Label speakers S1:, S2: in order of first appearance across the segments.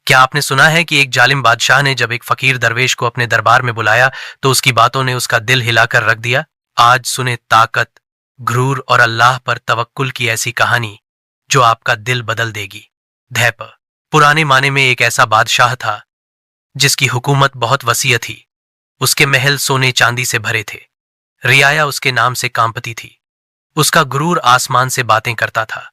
S1: क्या आपने सुना है कि एक जालिम बादशाह ने जब एक फकीर दरवेश को अपने दरबार में बुलाया तो उसकी बातों ने उसका दिल हिलाकर रख दिया। आज सुने ताकत, घरूर और अल्लाह पर तवक्कुल की ऐसी कहानी जो आपका दिल बदल देगी। धैप पुराने माने में एक ऐसा बादशाह था जिसकी हुकूमत बहुत वसीय थी। उसके महल सोने चांदी से भरे थे। रियाया उसके नाम से कांपती थी। उसका गुरूर आसमान से बातें करता था।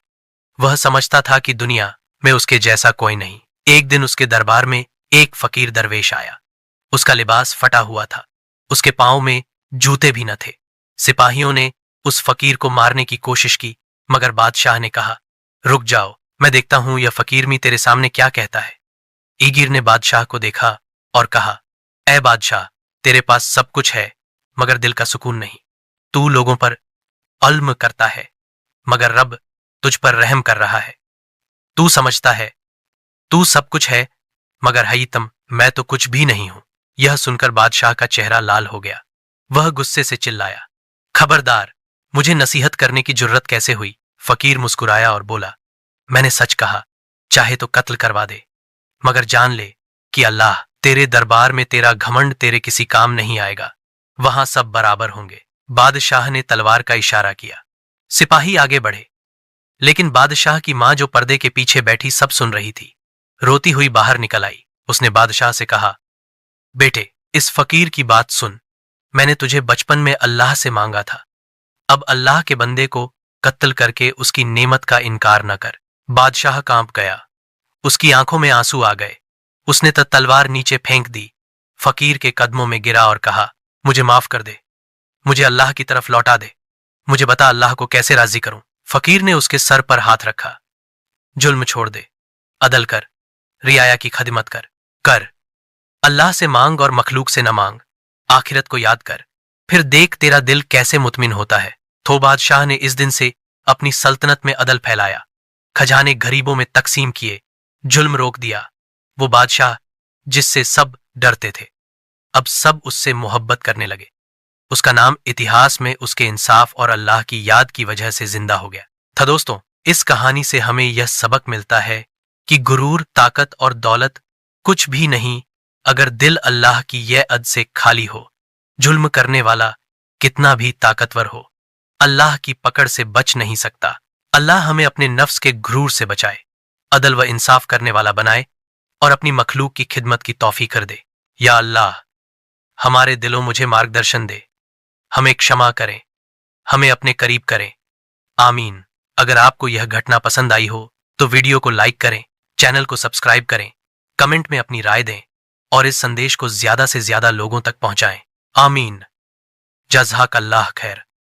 S1: वह समझता था कि दुनिया में उसके जैसा कोई नहीं। एक दिन उसके दरबार में एक फकीर दरवेश आया। उसका लिबास फटा हुआ था। उसके पांव में जूते भी न थे। सिपाहियों ने उस फकीर को मारने की कोशिश की, मगर बादशाह ने कहा, रुक जाओ, मैं देखता हूं यह फकीर मी तेरे सामने क्या कहता है। ईगिर ने बादशाह को देखा और कहा, ऐ बादशाह, तेरे पास सब कुछ है मगर दिल का सुकून नहीं। तू लोगों पर अल्म करता है मगर रब तुझ पर रहम कर रहा है। तू समझता है तू सब कुछ है मगर हईतम मैं तो कुछ भी नहीं हूं। यह सुनकर बादशाह का चेहरा लाल हो गया। वह गुस्से से चिल्लाया, खबरदार, मुझे नसीहत करने की जुर्रत कैसे हुई। फकीर मुस्कुराया और बोला, मैंने सच कहा, चाहे तो कत्ल करवा दे, मगर जान ले कि अल्लाह तेरे दरबार में तेरा घमंड तेरे किसी काम नहीं आएगा। वहां सब बराबर होंगे। बादशाह ने तलवार का इशारा किया। सिपाही आगे बढ़े, लेकिन बादशाह की मां जो पर्दे के पीछे बैठी सब सुन रही थी। रोती हुई बाहर निकल आई। उसने बादशाह से कहा, बेटे, इस फकीर की बात सुन। मैंने तुझे बचपन में अल्लाह से मांगा था। अब अल्लाह के बंदे को कत्ल करके उसकी नेमत का इनकार न कर। बादशाह कांप गया। उसकी आंखों में आंसू आ गए। उसने तलवार नीचे फेंक दी। फकीर के कदमों में गिरा और कहा, मुझे माफ कर दे, मुझे अल्लाह की तरफ लौटा दे। मुझे बता अल्लाह को कैसे राजी करूं। फकीर ने उसके सर पर हाथ रखा। जुल्म छोड़ दे, अदल कर, रियाया की खिदमत कर। अल्लाह से मांग और मखलूक से न मांग। आखिरत को याद कर, फिर देख तेरा दिल कैसे मुतमिन होता है। तो बादशाह ने इस दिन से अपनी सल्तनत में अदल फैलाया। खजाने गरीबों में तकसीम किए। जुल्म रोक दिया। वो बादशाह जिससे सब डरते थे, अब सब उससे मोहब्बत करने लगे। उसका नाम इतिहास में उसके इंसाफ और अल्लाह की याद की वजह से जिंदा हो गया था। दोस्तों, इस कहानी से हमें यह सबक मिलता है कि गुरूर, ताकत और दौलत कुछ भी नहीं अगर दिल अल्लाह की यह अद से खाली हो। जुल्म करने वाला कितना भी ताकतवर हो, अल्लाह की पकड़ से बच नहीं सकता। अल्लाह हमें अपने नफ्स के गुरूर से बचाए, अदल व इंसाफ करने वाला बनाए और अपनी मखलूक की खिदमत की तौफीक कर दे। या अल्लाह, हमारे दिलों मुझे मार्गदर्शन दे, हमें क्षमा करें, हमें अपने करीब करें। आमीन। अगर आपको यह घटना पसंद आई हो तो वीडियो को लाइक करें, चैनल को सब्सक्राइब करें, कमेंट में अपनी राय दें और इस संदेश को ज्यादा से ज्यादा लोगों तक पहुंचाएं। आमीन। जज़ाकल्लाह खैर।